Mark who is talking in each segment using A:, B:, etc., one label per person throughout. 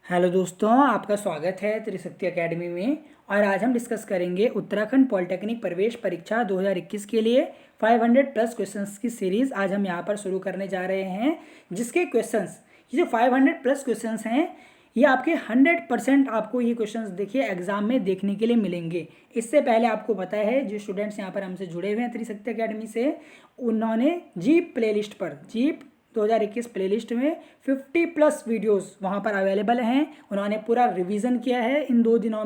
A: Hello दोस्तों, आपका स्वागत है त्रिशक्ति एकेडमी में। और आज हम डिस्कस करेंगे उत्तराखंड पॉलिटेक्निक प्रवेश परीक्षा 2021 के लिए 500 प्लस क्वेश्चंस की सीरीज़ आज हम यहाँ पर शुरू करने जा रहे हैं। जिसके क्वेश्चंस, ये जो 500 प्लस क्वेश्चंस हैं, ये आपके 100% आपको ये क्वेश्चंस देखिए एग्जाम में देखने के लिए मिलेंगे। इससे पहले आपको पता है, जो स्टूडेंट्स यहाँ पर हमसे जुड़े हुए हैं त्रिशक्ति एकेडमी से, उन्होंने जीप प्लेलिस्ट पर, जीप 2021 प्लेलिस्ट में 50 प्लस वीडियोस वहाँ पर अवेलेबल हैं। उन्होंने पूरा रिवीजन किया है इन 2 दिनों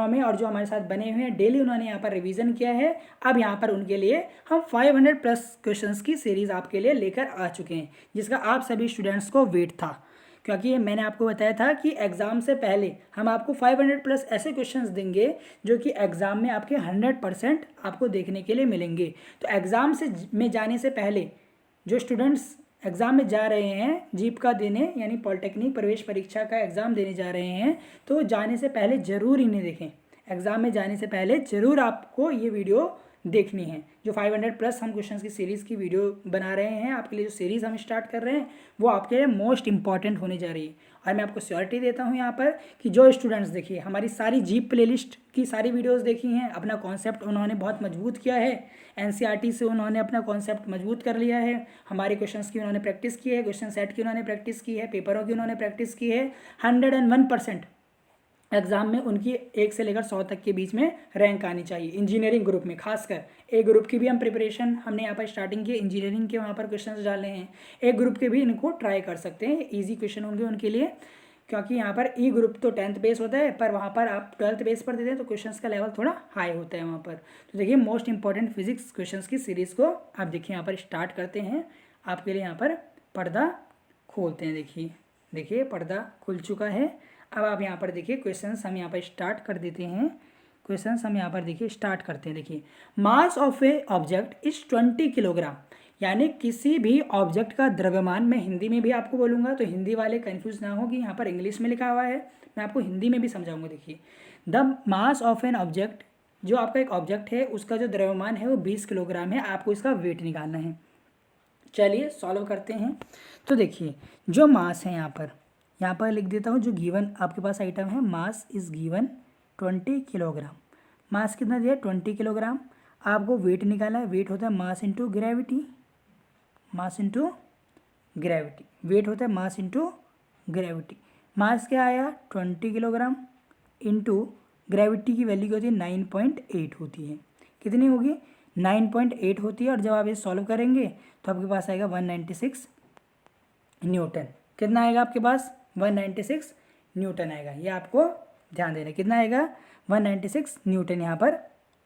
A: में और जो हमारे साथ बने हुए हैं डेली उन्होंने यहाँ पर रिवीजन किया है। अब यहाँ पर उनके लिए हम 500 प्लस क्वेश्चंस की सीरीज़ आपके लिए लेकर आ चुके हैं, जिसका आप सभी स्टूडेंट्स को वेट था। क्योंकि मैंने आपको बताया था कि एग्ज़ाम से पहले हम आपको 500 प्लस ऐसे क्वेश्चंस देंगे जो कि एग्ज़ाम में आपके 100% आपको देखने के लिए मिलेंगे। तो एग्ज़ाम में जाने से पहले जो स्टूडेंट्स एग्ज़ाम में जा रहे हैं, जीप का देने यानी पॉलिटेक्निक प्रवेश परीक्षा का एग्ज़ाम देने जा रहे हैं, तो जाने से पहले ज़रूर इन्हें देखें। एग्ज़ाम में जाने से पहले ज़रूर आपको ये वीडियो देखनी है। जो 500 प्लस हम क्वेश्चंस की सीरीज़ की वीडियो बना रहे हैं आपके लिए, जो सीरीज़ हम स्टार्ट कर रहे हैं वो आपके लिए मोस्ट इंपॉर्टेंट होने जा रही है। और मैं आपको श्योरिटी देता हूँ यहाँ पर कि जो स्टूडेंट्स देखिए हमारी सारी जीप प्लेलिस्ट की सारी वीडियोस देखी हैं, अपना कॉन्सेप्ट उन्होंने बहुत मजबूत किया है, एनसीईआरटी से उन्होंने अपना कॉन्सेप्ट मजबूत कर लिया है, हमारे क्वेश्चंस की उन्होंने प्रैक्टिस की है, क्वेश्चन सेट की उन्होंने प्रैक्टिस की है, पेपरों की उन्होंने प्रैक्टिस की है। 101% एग्ज़ाम में उनकी 1 से लेकर 100 तक के बीच में रैंक आनी चाहिए। इंजीनियरिंग ग्रुप में खासकर ए ग्रुप की भी हम प्रिपरेशन हमने यहाँ पर स्टार्टिंग की, इंजीनियरिंग के वहाँ पर क्वेश्चंस डाले हैं। ए ग्रुप के भी इनको ट्राई कर सकते हैं, ईजी क्वेश्चन होंगे उनके लिए। क्योंकि यहाँ पर ई ग्रुप तो 10th बेस होता है, पर वहाँ पर आप 12th बेस पर देते हैं तो क्वेश्चंस का लेवल थोड़ा हाई होता है वहाँ पर। तो देखिए मोस्ट इंपॉर्टेंट फिजिक्स क्वेश्चंस की सीरीज़ को आप देखिए यहाँ पर स्टार्ट करते हैं। आपके लिए यहाँ पर पर्दा खोलते हैं। देखिए पर्दा खुल चुका है। अब आप यहाँ पर देखिए क्वेश्चंस हम यहाँ पर स्टार्ट कर देते हैं। क्वेश्चंस हम यहाँ पर देखिए स्टार्ट करते हैं। देखिए mass of A object is 20 kilogram, यानी किसी भी ऑब्जेक्ट का द्रव्यमान, मैं हिंदी में भी आपको बोलूँगा तो हिंदी वाले कंफ्यूज ना हो कि यहाँ पर इंग्लिश में लिखा हुआ है, मैं आपको हिंदी में भी समझाऊंगा। देखिए the mass of an object, जो आपका एक ऑब्जेक्ट है उसका जो द्रव्यमान है वो 20 किलोग्राम है। आपको इसका वेट निकालना है। चलिए सॉल्व करते हैं। तो देखिए जो मास है यहाँ पर लिख देता हूँ। जो गिवन आपके पास आइटम है, मास इज गिवन 20 किलोग्राम। मास कितना दिया है? 20 किलोग्राम। आपको वेट निकालना है। वेट होता है mass into gravity, mass into gravity. Weight होता है मास इंटू ग्रेविटी। मास क्या आया? 20 किलोग्राम इंटू ग्रेविटी की वैल्यू क्या होती है? 9.8 होती है। कितनी होगी? 9.8 होती है। और जब आप ये सॉल्व करेंगे तो आपके पास आएगा 196 न्यूटन। कितना आएगा आपके पास? 196 न्यूटन आएगा। ये आपको ध्यान देना। कितना आएगा? 196 न्यूटन यहाँ पर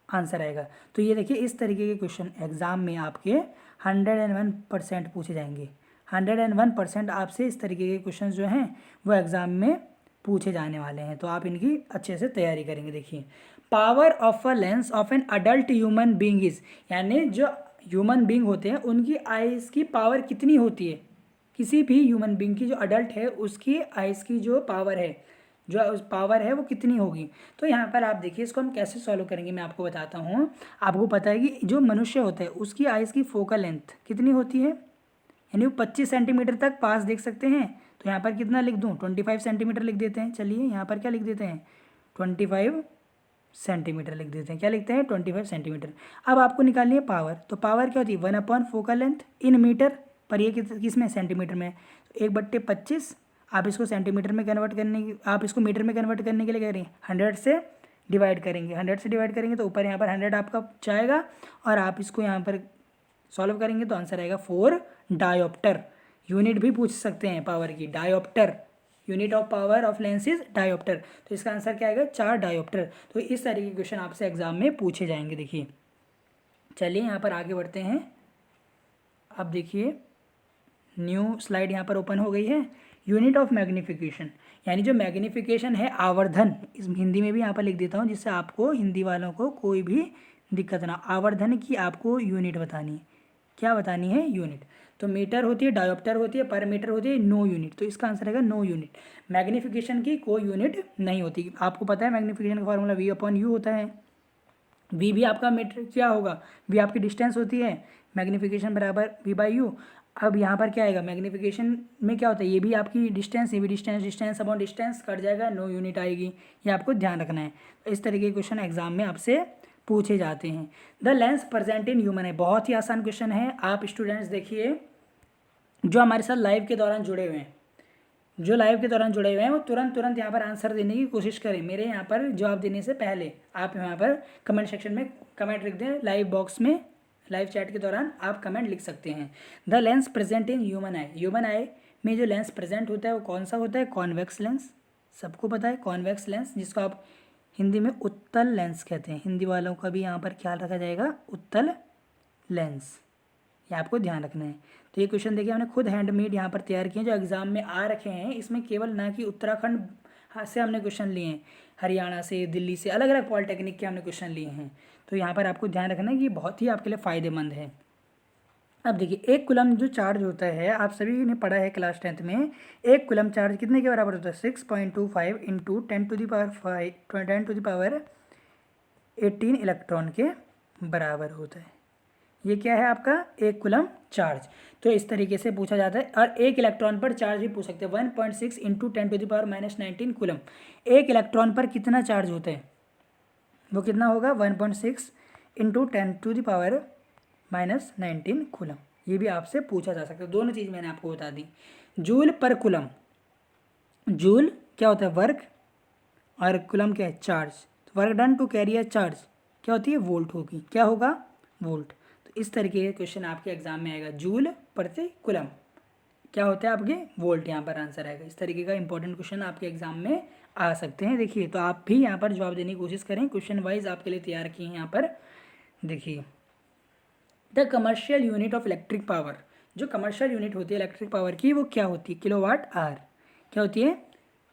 A: आंसर आएगा। तो ये देखिए इस तरीके के क्वेश्चन एग्जाम में आपके 101% पूछे जाएंगे। 101% आपसे इस तरीके के क्वेश्चन जो हैं वो एग्ज़ाम में पूछे जाने वाले हैं। तो आप इनकी अच्छे से तैयारी करेंगे। देखिए power of a lens of an adult human being is, यानी जो ह्यूमन बींग होते हैं उनकी आइज़ की पावर कितनी होती है? किसी भी ह्यूमन बींग की जो अडल्ट है उसकी आइज़ की जो पावर है, वो कितनी होगी? तो यहाँ पर आप देखिए इसको हम कैसे सॉल्व करेंगे मैं आपको बताता हूँ। आपको पता है कि जो मनुष्य होता है उसकी आइज़ की फोकल लेंथ कितनी होती है, यानी वो 25 सेंटीमीटर तक पास देख सकते हैं। तो यहाँ पर कितना लिख दूँ? 25 सेंटीमीटर लिख देते हैं। चलिए यहाँ पर क्या लिख देते हैं? 25 सेंटीमीटर लिख देते हैं। क्या लिखते हैं? 25 सेंटीमीटर। अब आपको निकालनी है पावर। तो पावर क्या होती है? 1 फोकल लेंथ इन मीटर, पर ये किस में? सेंटीमीटर में। 1/25। आप इसको सेंटीमीटर में कन्वर्ट करने की, आप इसको मीटर में कन्वर्ट करने के लिए कह रही हैं 100 से डिवाइड करेंगे। 100 से डिवाइड करेंगे तो ऊपर यहाँ पर 100 आपका जाएगा और आप इसको यहाँ पर सॉल्व करेंगे तो आंसर आएगा 4 डायोप्टर। यूनिट भी पूछ सकते हैं पावर की, dioptre. Unit of power of lens is dioptre. तो इसका आंसर क्या आएगा? 4 डायोप्टर। तो इस तरीके के क्वेश्चन आपसे एग्जाम में पूछे जाएंगे। देखिए चलिए यहाँ पर आगे बढ़ते हैं। अब देखिए न्यू स्लाइड यहाँ पर ओपन हो गई है। यूनिट ऑफ मैग्नीफिकेशन, यानी जो मैग्नीफिकेशन है आवर्धन, इस हिंदी में भी यहाँ पर लिख देता हूँ जिससे आपको हिंदी वालों को कोई भी दिक्कत ना। आवर्धन की आपको यूनिट बतानी है। क्या बतानी है? यूनिट। तो मीटर होती है, डायोप्टर होती है, पर मीटर होती है, नो यूनिट। तो इसका आंसर आएगा नो यूनिट। मैग्नीफिकेशन की कोई यूनिट नहीं होती। आपको पता है मैग्नीफिकेशन का फॉर्मूला V/U होता है। V भी आपका मीटर क्या होगा? V आपकी डिस्टेंस होती है, मैग्नीफिकेशन बराबर V/U। अब यहाँ पर क्या आएगा, मैग्नीफिकेशन में क्या होता है, ये भी आपकी डिस्टेंस, ये भी distance, distance upon distance cut जाएगा, नो यूनिट आएगी, ये आपको ध्यान रखना है। तो इस तरीके के क्वेश्चन एग्जाम में आपसे पूछे जाते हैं। The lens present in human है, बहुत ही आसान क्वेश्चन है। आप स्टूडेंट्स देखिए जो हमारे साथ लाइव के दौरान जुड़े हुए हैं, जो लाइव के दौरान जुड़े हुए हैं वो तुरंत यहाँ पर आंसर देने की कोशिश करें। मेरे यहाँ पर जवाब देने से पहले आप यहाँ पर कमेंट सेक्शन में कमेंट लिख दें, लाइव बॉक्स में, लाइव चैट के दौरान आप कमेंट लिख सकते हैं। The lens present in human I, human आई में जो लेंस प्रेजेंट होता है वो कौन सा होता है, कॉन्वेक्स लेंस, सबको पता है कॉन्वेक्स लेंस, जिसको आप हिंदी में उत्तल लेंस कहते हैं। हिंदी वालों का भी यहाँ पर ख्याल रखा जाएगा, उत्तल लेंस, ये आपको ध्यान रखना है। तो ये क्वेश्चन देखिए हमने खुद हैंडमेड यहाँ पर तैयार किए हैं, जो एग्जाम में आ रखे हैं। इसमें केवल ना कि उत्तराखंड से हमने क्वेश्चन लिए हैं, हरियाणा से, दिल्ली से, अलग अलग पॉलिटेक्निक के हमने क्वेश्चन लिए हैं। तो यहाँ पर आपको ध्यान रखना है कि बहुत ही आपके लिए फ़ायदेमंद है। अब देखिए 1 कूलम जो चार्ज होता है, आप सभी ने पढ़ा है क्लास 10th में, 1 कूलम चार्ज कितने के बराबर होता है, 6.25 इंटू 10⁻18 इलेक्ट्रॉन के बराबर होता है। ये क्या है आपका 1 कूलम चार्ज। तो इस तरीके से पूछा जाता है। और 1 इलेक्ट्रॉन पर चार्ज भी पूछ सकते हैं, 1.6 इंटू 10⁻⁻19 कूलम। 1 इलेक्ट्रॉन पर कितना चार्ज होता है, वो कितना होगा, 1.6 इंटू 10⁻⁻19 कूलम। ये भी आपसे पूछा जा सकता है। दोनों चीज़ मैंने आपको बता दी। जूल पर कूलम, जूल क्या होता है, वर्क, और कूलम क्या है, चार्ज। तो work done to carry a charge क्या होती है, वोल्ट होगी, क्या होगा, वोल्ट। इस तरीके के क्वेश्चन आपके एग्जाम में आएगा, जूल प्रति कूलम क्या होता है आपके, वोल्ट, यहाँ पर आंसर आएगा। इस तरीके का इंपॉर्टेंट क्वेश्चन आपके एग्जाम में आ सकते हैं। देखिए तो आप भी यहाँ पर जवाब देने की कोशिश करें, क्वेश्चन वाइज आपके लिए तैयार किए हैं यहाँ पर। देखिए the commercial unit of electric power, जो कमर्शियल यूनिट होती है इलेक्ट्रिक पावर की, वो क्या होती है, किलोवाट आवर, क्या होती है,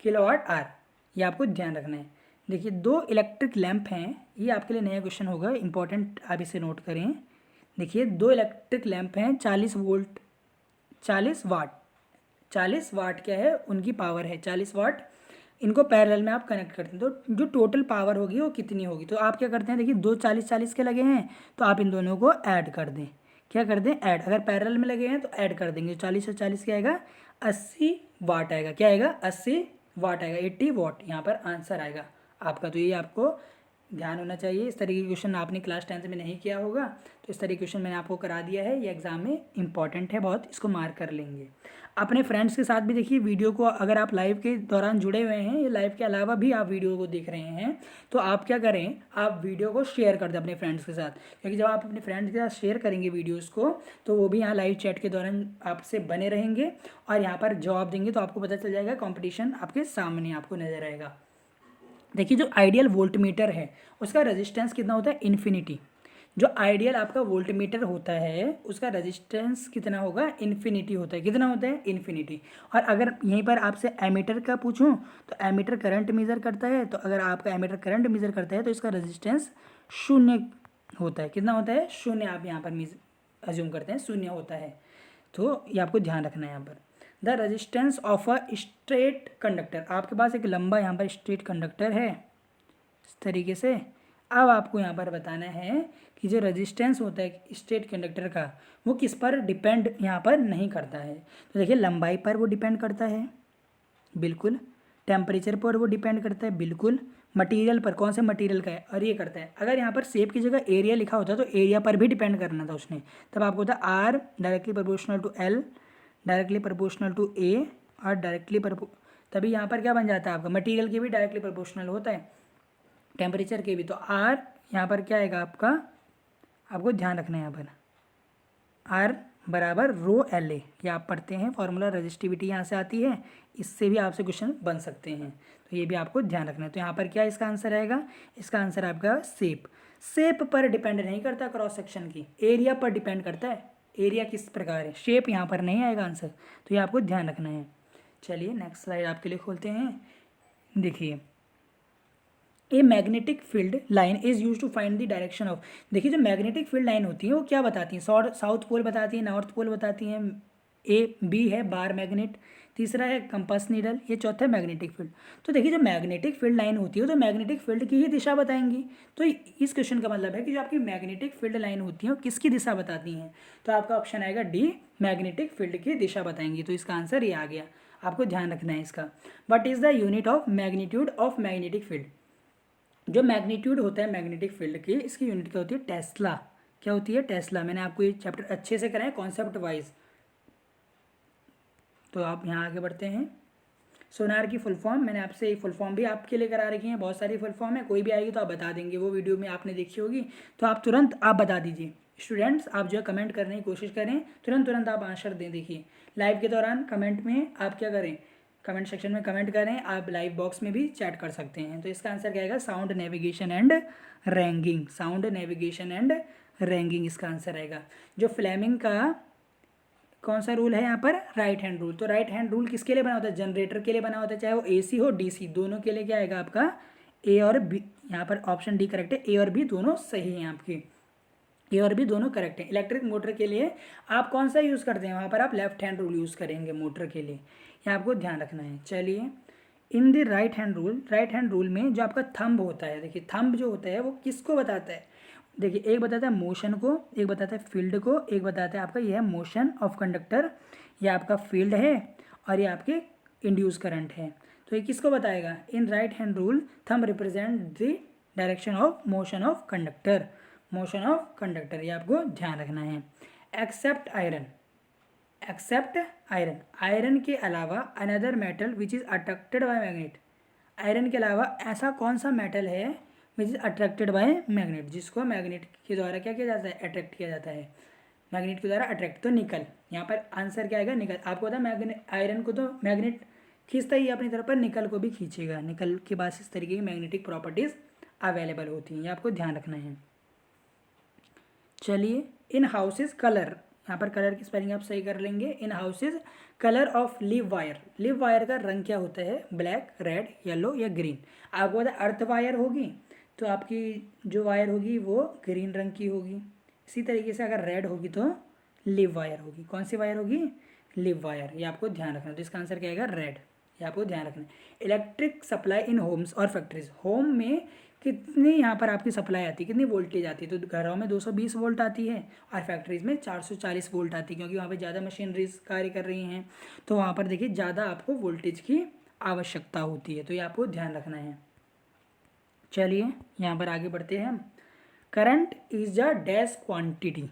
A: किलोवाट आवर। ये आपको ध्यान रखना है। देखिए 2 इलेक्ट्रिक लैंप हैं, ये आपके लिए नया क्वेश्चन होगा, इंपॉर्टेंट, आप इसे नोट करें। देखिए 2 इलेक्ट्रिक लैंप हैं, 40 वोल्ट, 40 वाट, 40 वाट क्या है उनकी पावर है, 40 वाट। इनको पैरेलल में आप कनेक्ट करते हैं, तो जो टोटल पावर होगी वो कितनी होगी। तो आप क्या करते हैं, देखिए 2 40 के लगे हैं, तो आप इन दोनों को ऐड कर दें, क्या कर दें, ऐड। अगर पैरेलल में लगे हैं तो ऐड कर देंगे, 40 और 40 क्या आएगा, 80 वाट आएगा, क्या आएगा, 80 वाट आएगा, 80 वाट यहाँ पर आंसर आएगा आपका। तो ये आपको ध्यान होना चाहिए। इस तरीके के क्वेश्चन आपने क्लास 10th में नहीं किया होगा, तो इस तरीके के क्वेश्चन मैंने आपको करा दिया है। ये एग्जाम में इंपॉर्टेंट है बहुत, इसको मार्क कर लेंगे। अपने फ्रेंड्स के साथ भी देखिए वीडियो को, अगर आप लाइव के दौरान जुड़े हुए हैं या लाइव के अलावा भी आप वीडियो को देख रहे हैं, तो आप क्या करें, आप वीडियो को शेयर कर दें अपने फ्रेंड्स के साथ, क्योंकि जब आप अपने फ्रेंड्स के साथ शेयर करेंगे वीडियोज़ को, तो वो भी यहाँ लाइव चैट के दौरान आपसे बने रहेंगे और यहाँ पर जवाब देंगे, तो आपको पता चल जाएगा, कॉम्पिटिशन आपके सामने आपको नजर आएगा। देखिए जो आइडियल वोल्टमीटर है उसका रेजिस्टेंस कितना होता है, इन्फिनिटी। जो आइडियल आपका वोल्टमीटर होता है उसका रेजिस्टेंस कितना होगा, इन्फिनिटी होता है, कितना होता है, इन्फिनिटी। और अगर यहीं पर आपसे एमीटर का पूछूं तो एमीटर करंट मेज़र करता है, तो अगर आपका एमीटर करंट मेज़र करता है तो इसका रेजिस्टेंस 0 होता है, कितना होता है, 0। आप यहाँ पर अज्यूम करते हैं 0 होता है, तो ये आपको ध्यान रखना है यहाँ पर। The resistance of a straight conductor, आपके पास एक लंबा यहाँ पर स्ट्रेट कंडक्टर है इस तरीके से। अब आपको यहाँ पर बताना है कि जो रेजिस्टेंस होता है स्ट्रेट कंडक्टर का, वो किस पर डिपेंड यहाँ पर नहीं करता है। तो देखिए लंबाई पर वो डिपेंड करता है, बिल्कुल। टेम्परेचर पर वो डिपेंड करता है, बिल्कुल। मटेरियल पर, कौन से मटेरियल का है, और ये करता है। अगर यहाँ पर शेप की जगह एरिया लिखा होता तो एरिया पर भी डिपेंड करना था उसने, तब आपको होता R directly proportional to L, directly proportional to A, और डायरेक्टली तभी यहाँ पर क्या बन जाता है आपका, मटेरियल के भी डायरेक्टली प्रोपोर्शनल होता है, टेम्परेचर के भी। तो आर यहाँ पर क्या आएगा आपका, आपको ध्यान रखना है यहाँ पर, आर बराबर रो एल ए, ये आप पढ़ते हैं फॉर्मूला, रजिस्टिविटी यहाँ से आती है, इससे भी आपसे क्वेश्चन बन सकते हैं, तो ये भी आपको ध्यान रखना है। तो यहाँ पर क्या इसका आंसर आएगा, इसका आंसर आपका शेप। शेप पर डिपेंड नहीं करता क्रॉस सेक्शन की, एरिया पर डिपेंड करता है, एरिया किस प्रकार है, शेप यहाँ पर नहीं आएगा आंसर, तो ये आपको ध्यान रखना है। चलिए नेक्स्ट स्लाइड आपके लिए खोलते हैं। देखिए a magnetic field line is use to find the direction of, देखिए जो मैग्नेटिक फील्ड लाइन होती है वो क्या बताती हैं, साउथ पोल बताती है, नॉर्थ पोल बताती हैं, ए बी है बार मैग्नेट, तीसरा है कंपास नीडल, ये चौथा है मैग्नेटिक फील्ड। तो देखिए जो मैग्नेटिक फील्ड लाइन होती है तो मैग्नेटिक फील्ड की ही दिशा बताएंगी। तो इस क्वेश्चन का मतलब है कि जो आपकी मैग्नेटिक फील्ड लाइन होती है वो किसकी दिशा बताती हैं, तो आपका ऑप्शन आएगा डी, मैग्नेटिक फील्ड की दिशा बताएंगी। तो इसका आंसर ये आ गया, आपको ध्यान रखना है इसका। What is the unit of magnitude of magnetic field? जो मैग्नीट्यूड होता है मैग्नेटिक फील्ड की, इसकी यूनिट क्या होती है? टेस्ला। क्या होती है? टेस्ला। मैंने आपको ये चैप्टर अच्छे से कराया कॉन्सेप्ट वाइज। तो आप यहाँ आगे बढ़ते हैं। सोनार की फुल फॉर्म, मैंने आपसे एक फुल फॉर्म भी आपके लिए करा रखी है, बहुत सारी फुल फॉर्म है, कोई भी आएगी तो आप बता देंगे, वो वीडियो में आपने देखी होगी तो आप तुरंत आप बता दीजिए। स्टूडेंट्स आप जो है कमेंट करने की कोशिश करें, तुरंत आप आंसर दें। देखिए लाइव के दौरान कमेंट में आप क्या करें, कमेंट सेक्शन में कमेंट करें, आप लाइव बॉक्स में भी चैट कर सकते हैं। तो इसका आंसर क्या आएगा? Sound navigation and ranking. Sound navigation and ranking इसका आंसर आएगा। जो फ्लेमिंग का कौन सा रूल है यहाँ पर? Right hand rule. तो राइट हैंड रूल किसके लिए बना होता है? जनरेटर के लिए बना होता है, चाहे वो एसी हो डीसी, दोनों के लिए क्या आएगा आपका? ए और बी। यहाँ पर ऑप्शन डी करेक्ट है, ए और बी दोनों सही हैं आपके, ए और बी दोनों करेक्ट हैं। इलेक्ट्रिक मोटर के लिए आप कौन सा यूज़ करते हैं? वहाँ पर आप लेफ्ट हैंड रूल यूज़ करेंगे मोटर के लिए, यहाँ आपको ध्यान रखना है। चलिए in the right hand rule, right hand rule में जो आपका थंब होता है, देखिए थंब जो होता है वो किसको बताता है? देखिए एक बताता है मोशन को, एक बताता है फील्ड को, एक बताता है आपका ये है मोशन ऑफ कंडक्टर, ये आपका फील्ड है और ये आपके इंड्यूस करंट है। तो ये किसको बताएगा? In right hand rule thumb represent the direction of motion of conductor, motion of conductor, ये आपको ध्यान रखना है। Except iron, except iron, iron के अलावा another metal which is attracted by magnet, iron के अलावा ऐसा कौन सा मेटल है which is attracted by magnet, जिसको मैग्नेट के द्वारा क्या किया जाता है? अट्रैक्ट किया जाता है, मैग्नेट के द्वारा अट्रैक्ट। तो निकल, यहाँ पर आंसर क्या आएगा? निकल। आपको पता है मैग्नेट, आयरन को तो मैग्नेट खींचता ही अपनी तरफ, पर निकल को भी खींचेगा, निकल के पास इस तरीके की मैग्नेटिक प्रॉपर्टीज़ अवेलेबल होती हैं, ये आपको ध्यान रखना है। चलिए इन हाउसेज कलर, यहाँ पर कलर की स्पेलिंग आप सही कर लेंगे। इन houses colour of live wire, live wire का रंग क्या होता है? ब्लैक, रेड, येलो या ग्रीन। आपको पता है अर्थ वायर होगी तो आपकी जो वायर होगी वो ग्रीन रंग की होगी, इसी तरीके से अगर रेड होगी तो लिव वायर होगी। कौन सी वायर होगी? लिव वायर, ये आपको ध्यान रखना है। तो इसका आंसर क्या आएगा? रेड, ये आपको ध्यान रखना है। इलेक्ट्रिक सप्लाई इन होम्स और फैक्ट्रीज, होम में कितनी यहाँ पर आपकी सप्लाई आती है, कितनी वोल्टेज आती है? तो घरों में 220 वोल्ट आती है और फैक्ट्रीज में 440 वोल्ट आती है, क्योंकि वहाँ पे ज़्यादा मशीनरीज कार्य कर रही हैं, तो वहाँ पर देखिए ज़्यादा आपको वोल्टेज की आवश्यकता होती है, तो ये आपको ध्यान रखना है। चलिए यहाँ पर आगे बढ़ते हैं हम। Current is a dash quantity,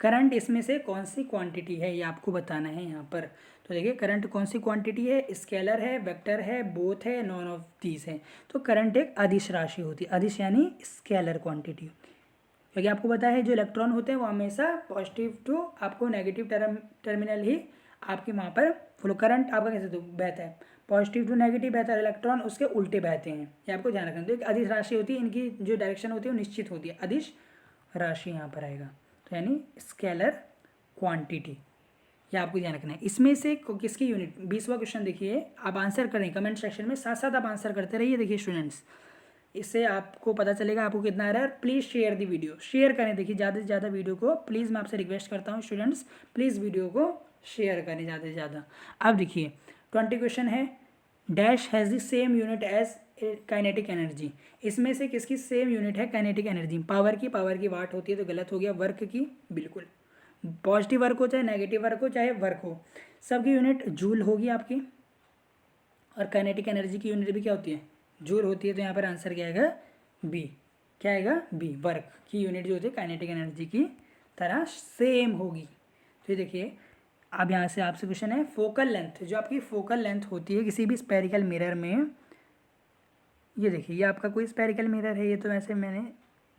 A: current इसमें से कौन सी क्वांटिटी है ये आपको बताना है यहाँ पर। तो देखिए करंट कौन सी क्वांटिटी है? स्केलर है, वेक्टर है, बोथ है, नॉन ऑफ दीज है। तो करंट एक अदिश राशि होती है, अदिश यानी स्केलर क्वांटिटी, क्योंकि आपको पता है जो इलेक्ट्रॉन होते हैं वो हमेशा पॉजिटिव टू आपको नेगेटिव टर्मिनल ही आपके वहाँ पर फ्लो, करंट आपका कैसे तो बहता है, पॉजिटिव टू नेगेटिव बहता है, इलेक्ट्रॉन उसके उल्टे बहते हैं, ये आपको ध्यान रखना है। तो एक अदिश राशि होती है, इनकी जो डायरेक्शन होती है वो निश्चित होती है, अदिश राशि यहाँ पर आएगा, तो यानी स्केलर क्वांटिटी, ये आपको ध्यान रखना है। इसमें से किसकी यूनिट? 20वां क्वेश्चन देखिए, आप आंसर करें कमेंट सेक्शन में, साथ साथ आप आंसर करते रहिए। देखिए स्टूडेंट्स, इससे आपको पता चलेगा आपको कितना आ रहा है। Please share the video, share करें, देखिए ज़्यादा से ज़्यादा वीडियो को, प्लीज़ मैं आपसे रिक्वेस्ट करता हूँ स्टूडेंट्स, प्लीज़ वीडियो को शेयर करें ज़्यादा से ज़्यादा। अब देखिए 20 क्वेश्चन है, dash has the same unit as kinetic energy, इसमें से किसकी सेम यूनिट है काइनेटिक एनर्जी? पावर की वाट होती है, तो गलत हो गया। वर्क की, बिल्कुल, पॉजिटिव वर्क हो चाहे नेगेटिव वर्क हो चाहे वर्क हो, सबकी यूनिट जूल होगी आपकी, और काइनेटिक एनर्जी की यूनिट भी क्या होती है? जूल होती है। तो यहाँ पर आंसर क्या आएगा? बी, क्या आएगा? बी, वर्क की यूनिट जो होती है काइनेटिक एनर्जी की तरह सेम होगी। तो ये देखिए अब यहाँ से आपसे क्वेश्चन है, फोकल लेंथ, जो आपकी फोकल लेंथ होती है किसी भी स्पेरिकल मिरर में, ये देखिए ये आपका कोई स्पेरिकल मिरर है, ये तो वैसे मैंने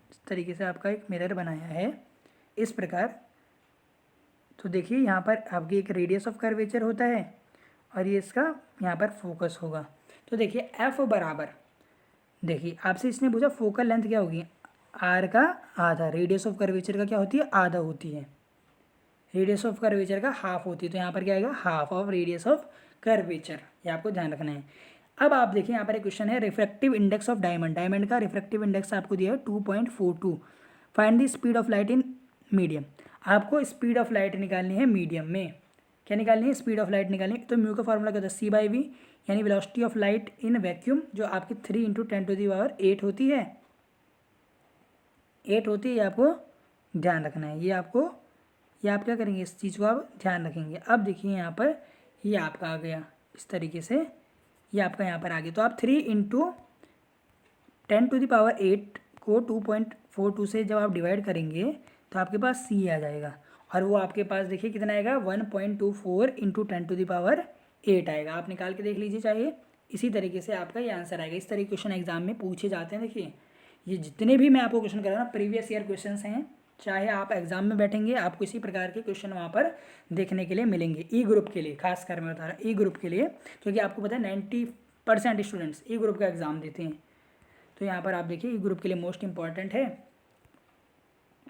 A: इस तरीके से आपका एक मिरर बनाया है इस प्रकार। तो देखिए यहाँ पर आपकी एक रेडियस ऑफ कर्वेचर होता है और ये इसका यहाँ पर फोकस होगा। तो देखिए एफ बराबर, देखिए आपसे इसने पूछा फोकल लेंथ क्या होगी? आर का आधा, रेडियस ऑफ कर्वेचर का क्या होती है? आधा होती है, रेडियस ऑफ कर्वेचर का हाफ होती है, तो यहाँ पर क्या आएगा? Half of radius of curvature, ये आपको ध्यान रखना है। अब आप देखिए यहाँ पर एक क्वेश्चन है, refractive index of diamond, diamond का रिफ्रैक्टिव इंडेक्स आपको दिया है 2.42, find the speed of light in medium, आपको स्पीड ऑफ लाइट निकालनी है मीडियम में, क्या निकालनी है, स्पीड ऑफ लाइट निकालनी है। तो म्यू का फॉर्मूला क्या होता है, c/v, यानी velocity of light in vacuum, जो आपकी 3 × 10⁸ होती है, 8 होती है। ये आपको ध्यान रखना है, ये आप क्या करेंगे, इस चीज़ को आप ध्यान रखेंगे। अब देखिए यहाँ पर ये आपका आ गया इस तरीके से, ये आपका यहाँ पर आ गया। तो आप 3 × 10⁸ को 2.42 से जब आप डिवाइड करेंगे तो आपके पास c आ जाएगा, और वो आपके पास देखिए कितना आएगा, 1.24 × 10⁸ आएगा। आप निकाल के देख लीजिए चाहिए, इसी तरीके से आपका ये आंसर आएगा। इस तरीके क्वेश्चन एग्जाम में पूछे जाते हैं। देखिए ये जितने भी मैं आपको क्वेश्चन कर रहा हूँ प्रीवियस ईयर क्वेश्चन हैं, चाहे आप एग्जाम में बैठेंगे आपको इसी प्रकार के क्वेश्चन वहाँ पर देखने के लिए मिलेंगे। ई ग्रुप के लिए खासकर मैं बता रहा हूँ, ई ग्रुप के लिए, क्योंकि आपको पता है 90% स्टूडेंट्स ई ग्रुप का एग्ज़ाम देते हैं। तो यहाँ पर आप देखिए ई ग्रुप के लिए मोस्ट इंपॉर्टेंट है,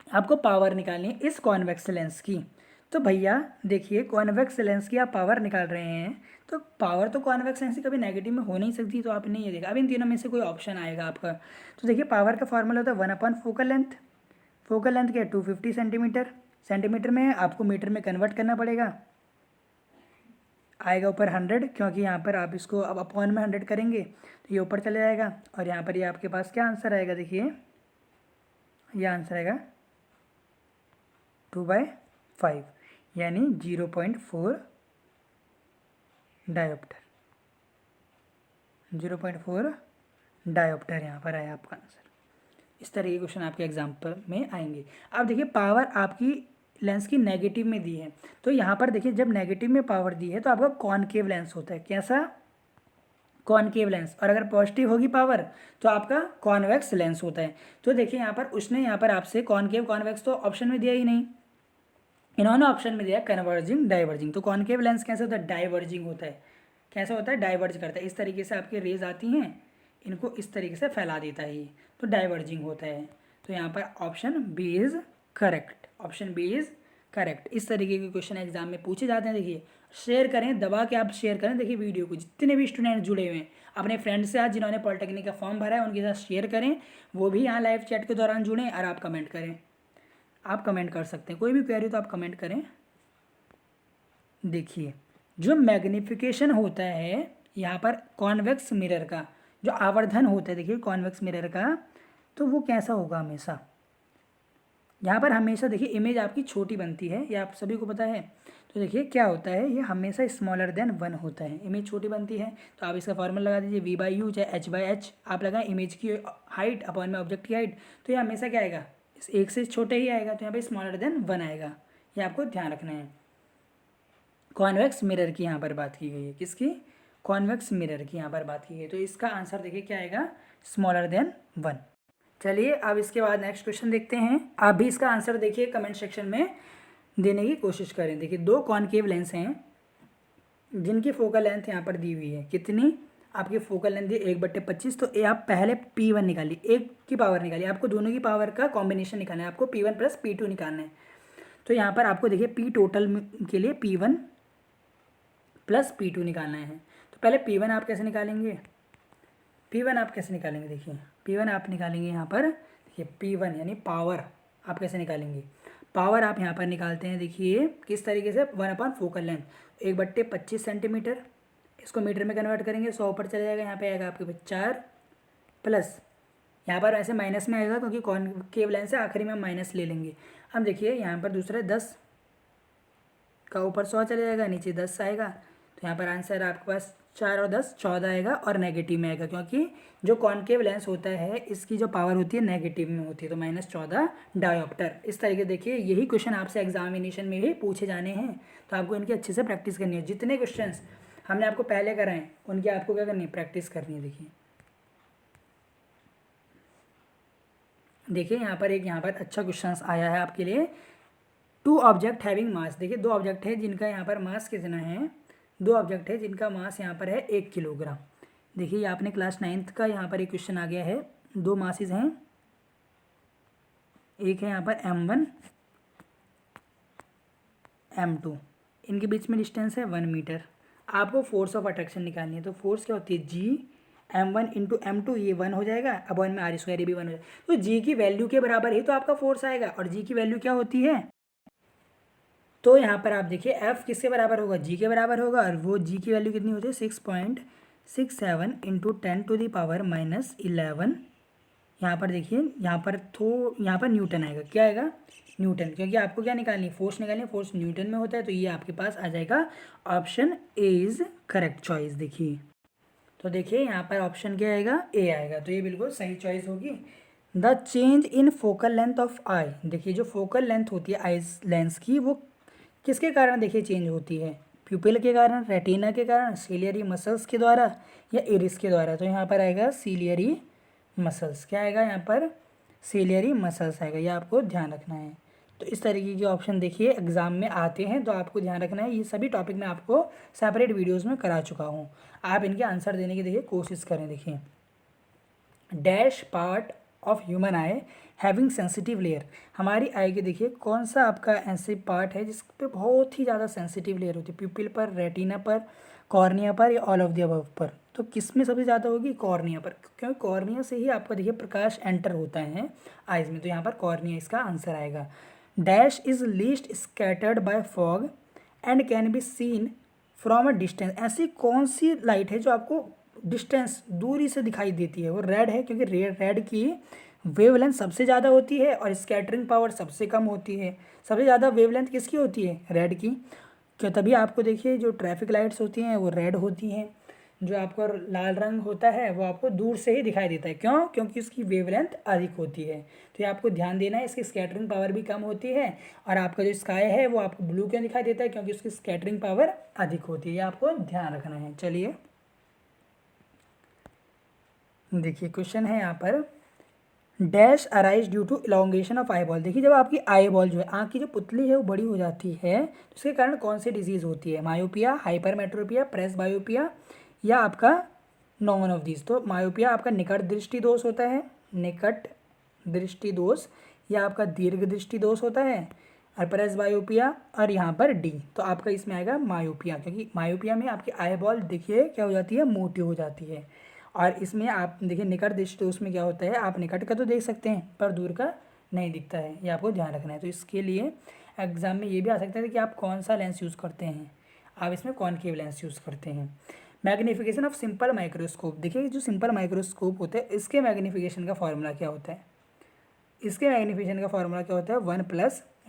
A: आपको पावर निकालनी है इस कॉन्वेक्स लेंस की। तो भैया देखिए कॉन्वेक्स लेंस की आप पावर निकाल रहे हैं, तो पावर तो कॉन्वेक्स लेंस की कभी नेगेटिव में हो नहीं सकती। तो आपने ये देखा, अब इन तीनों में से कोई ऑप्शन आएगा आपका। तो देखिए पावर का फॉर्मूला होता है 1/फोकल लेंथ। फोकल लेंथ क्या है, 250 सेंटीमीटर। सेंटीमीटर में आपको मीटर में कन्वर्ट करना पड़ेगा, आएगा ऊपर 100, क्योंकि यहाँ पर आप इसको अब अपॉन में 100 करेंगे तो ये ऊपर चले जाएगा। और यहाँ पर ये आपके पास क्या आंसर आएगा, देखिए ये आंसर आएगा 2/5, यानी 0.4 डायोप्टर। 0.4 डायोप्टर यहाँ पर आया आपका आंसर। इस तरह के क्वेश्चन आपके एग्जाम्पल में आएंगे। अब देखिए पावर आपकी लेंस की नेगेटिव में दी है, तो यहाँ पर देखिए जब नेगेटिव में पावर दी है तो आपका कॉनकेव लेंस होता है। कैसा, कॉनकेव लेंस। और अगर पॉजिटिव होगी पावर तो आपका कॉन्वेक्स लेंस होता है। तो देखिए यहाँ पर उसने यहाँ पर आपसे कॉनकेव कॉन्वेक्स तो ऑप्शन में दिया ही नहीं, इन्होंने ऑप्शन में दिया कन्वर्जिंग डाइवर्जिंग। तो कॉनकेव लेंस कैसे होता है, डाइवर्जिंग होता है। कैसा होता है, डाइवर्ज करता है। इस तरीके से आपकी रेज आती हैं, इनको इस तरीके से फैला देता है ये, तो डाइवर्जिंग होता है। तो यहाँ पर option B is correct, option B is correct. इस तरीके के क्वेश्चन एग्जाम में पूछे जाते हैं। देखिए शेयर करें, दबा के आप शेयर करें। देखिए वीडियो को जितने भी स्टूडेंट जुड़े हुए हैं अपने फ्रेंड्स से, आज जिन्होंने पॉलिटेक्निक का फॉर्म भरा है उनके साथ शेयर करें, वो भी यहाँ लाइव चैट के दौरान जुड़ें और आप कमेंट करें। आप कमेंट कर सकते हैं, कोई भी क्वेरी तो आप कमेंट करें। देखिए जो मैग्निफिकेशन होता है यहाँ पर कॉन्वेक्स मिरर का, जो आवर्धन होता है देखिए कॉन्वेक्स मिरर का, तो वो कैसा होगा, हमेशा यहाँ पर हमेशा देखिए इमेज आपकी छोटी बनती है, ये आप सभी को पता है। तो देखिए क्या होता है, ये हमेशा स्मॉलर देन 1 होता है, इमेज छोटी बनती है। तो आप इसका फॉर्मूला लगा दीजिए v/u, चाहे h/h आप लगाएं, इमेज की हाइट अपॉन में ऑब्जेक्ट की हाइट। तो ये हमेशा क्या आएगा, इस एक से छोटे ही आएगा, तो यहाँ पे स्मॉलर देन 1 आएगा। ये आपको ध्यान रखना है। कॉन्वेक्स मिरर की यहाँ पर बात की गई है, किसकी, कॉन्वेक्स मिरर की यहाँ पर बात की गई है। तो इसका आंसर देखिए क्या आएगा, स्मॉलर देन 1। चलिए अब इसके बाद नेक्स्ट क्वेश्चन देखते हैं। आप भी इसका आंसर देखिए कमेंट सेक्शन में देने की कोशिश करें। देखिए दो कॉनकेव लेंस हैं जिनकी फोकल लेंथ यहाँ पर दी हुई है, कितनी, आपकी फोकल लेंथ दी 1/25। तो ये आप पहले P1 निकालिए, एक की पावर निकालिए, आपको दोनों की पावर का कॉम्बिनेशन निकालना है, आपको P1 + P2 निकालना है। तो यहाँ पर आपको देखिए P टोटल के लिए P1 + P2 निकालना है। तो पहले P1 आप कैसे निकालेंगे, P1 आप कैसे निकालेंगे, देखिए P1 आप निकालेंगे यहाँ पर, देखिए P1 यानी पावर आप कैसे निकालेंगे, पावर आप यहाँ पर निकालते हैं। देखिए किस तरीके से, 1/, फोकल लेंथ 1/25 सेंटीमीटर, इसको मीटर में कन्वर्ट करेंगे, 100 ऊपर चले जाएगा, यहाँ पे आएगा आपके पास 4 प्लस, यहाँ पर ऐसे माइनस में आएगा क्योंकि कॉनकेव लेंस है, आखिरी में हम माइनस ले लेंगे। अब देखिए यहाँ पर दूसरा 10 का ऊपर 100 चले जाएगा, नीचे 10 आएगा। तो यहाँ पर आंसर आपके पास 4 और 10 14 आएगा, और नेगेटिव में आएगा, क्योंकि जो कॉनकेव लेंस होता है इसकी जो पावर होती है नेगेटिव में होती है, तो -14 डायोप्टर। इस तरीके देखिए यही क्वेश्चन आपसे एग्जामिनेशन में भी पूछे जाने हैं, तो आपको इनकी अच्छे से प्रैक्टिस करनी है। जितने क्वेश्चन हमने आपको पहले कराएं उनकी आपको क्या करनी है, प्रैक्टिस करनी है। देखिए यहाँ पर अच्छा क्वेश्चन आया है आपके लिए। 2 ऑब्जेक्ट हैविंग मास, देखिए 2 ऑब्जेक्ट है जिनका यहाँ पर मास कितना है, 2 ऑब्जेक्ट है जिनका मास यहाँ पर है 1 किलोग्राम। देखिए आपने क्लास 9th का यहाँ पर एक क्वेश्चन आ गया है। 2 मासेस हैं, एक है यहाँ पर m1 m2, इनके बीच में डिस्टेंस है 1 मीटर। आपको फोर्स ऑफ अट्रैक्शन निकालनी है। तो फोर्स क्या होती है, G m1 × m2, ये 1 हो जाएगा, अपॉन में r² ये भी 1 हो जाएगा। तो G की वैल्यू के बराबर ही तो आपका फोर्स आएगा, और G की वैल्यू क्या होती है, तो यहाँ पर आप देखिए एफ किसके बराबर होगा, जी के बराबर होगा, और वो जी की वैल्यू कितनी होती है 6.67 इंटू 10⁻⁻11। यहाँ पर देखिए, यहाँ पर न्यूटन आएगा, क्या आएगा, न्यूटन, क्योंकि आपको क्या निकालनी है, फोर्स निकालनी है, फोर्स न्यूटन में होता है, तो ये आपके पास आ जाएगा option A is correct choice. देखिए तो देखिए यहाँ पर ऑप्शन क्या आएगा, ए आएगा, तो ये बिल्कुल सही चॉइस होगी। The change in focal length of eye, देखिए जो फोकल लेंथ होती है आईज लेंस की, वो किसके कारण देखिए चेंज होती है, प्यूपिल के कारण, रेटिना के कारण, सीलियरी मसल्स के द्वारा, या इरिस के द्वारा। तो यहाँ पर आएगा सीलियरी मसल्स, क्या आएगा यहाँ पर, सीलियरी मसल्स आएगा, ये आपको ध्यान रखना है। तो इस तरीके के ऑप्शन देखिए एग्जाम में आते हैं, तो आपको ध्यान रखना है। ये सभी टॉपिक मैं आपको सेपरेट वीडियोस में करा चुका हूँ, आप इनके आंसर देने की देखिए कोशिश करें। देखिए dash part of human I having sensitive layer, हमारी आई के देखिए कौन सा आपका ऐसे पार्ट है जिस पे बहुत ही ज़्यादा सेंसिटिव लेयर होती है, प्यूपिल पर, रेटिना पर, कॉर्निया पर, या ऑल ऑफ द अबव पर। तो किस में सबसे ज़्यादा होगी, कॉर्निया पर, क्योंकि कॉर्निया से ही आपका देखिए प्रकाश एंटर होता है आइज़ में, तो यहाँ पर कॉर्निया इसका आंसर आएगा। Dash is least scattered by fog and can be seen from a distance, ऐसी कौन सी लाइट है जो आपको डिस्टेंस, दूरी से दिखाई देती है, वो रेड है, क्योंकि रेड की वेवलेंथ सबसे ज़्यादा होती है और स्कैटरिंग पावर सबसे कम होती है। सबसे ज़्यादा वेवलेंथ किसकी होती है, रेड की, क्या तभी आपको देखिए जो ट्रैफिक लाइट्स होती हैं वो रेड होती हैं, जो आपको लाल रंग होता है वो आपको दूर से ही दिखाई देता है, क्यों, क्योंकि उसकी वेवलेंथ अधिक होती है। तो ये आपको ध्यान देना है, इसकी स्कैटरिंग पावर भी कम होती है, और आपका जो स्काई है वो आपको ब्लू क्यों दिखाई देता है, क्योंकि उसकी स्कैटरिंग पावर अधिक होती है, ये आपको ध्यान रखना है। चलिए देखिए क्वेश्चन है यहाँ पर, dash arise due to elongation of eye ball, देखिए जब आपकी आई बॉल जो है, आँख की जो पुतली है वो बड़ी हो जाती है, तो उसके कारण कौन सी डिजीज़ होती है, मायोपिया, हाइपरमेट्रोपिया, प्रेस बायोपिया, या आपका नॉन ऑफ दीज। तो मायोपिया आपका निकट दृष्टि दोष होता है, निकट दृष्टि दोष, या आपका दीर्घ दृष्टि दोष होता है, और प्रेस बायोपिया, और यहाँ पर डी, तो आपका इसमें आएगा मायोपिया, क्योंकि मायोपिया में आपकी आई बॉल देखिए क्या हो जाती है, मोटी हो जाती है। और इसमें आप देखिए निकट दृष्टि दोष में क्या होता है, आप निकट का तो देख सकते हैं पर दूर का नहीं दिखता है, ये आपको ध्यान रखना है। तो इसके लिए एग्जाम में ये भी आ सकता है कि आप कौन सा लेंस यूज़ करते हैं, आप इसमें कॉनकेव लेंस यूज़ करते हैं। मैग्नीफिकेशन ऑफ सिंपल माइक्रोस्कोप, देखिए जो सिंपल माइक्रोस्कोप होता है इसके मैग्नीफिकेशन का फॉर्मूला क्या होता है, इसके मैग्नीफिकेशन का फॉर्मूला क्या होता है,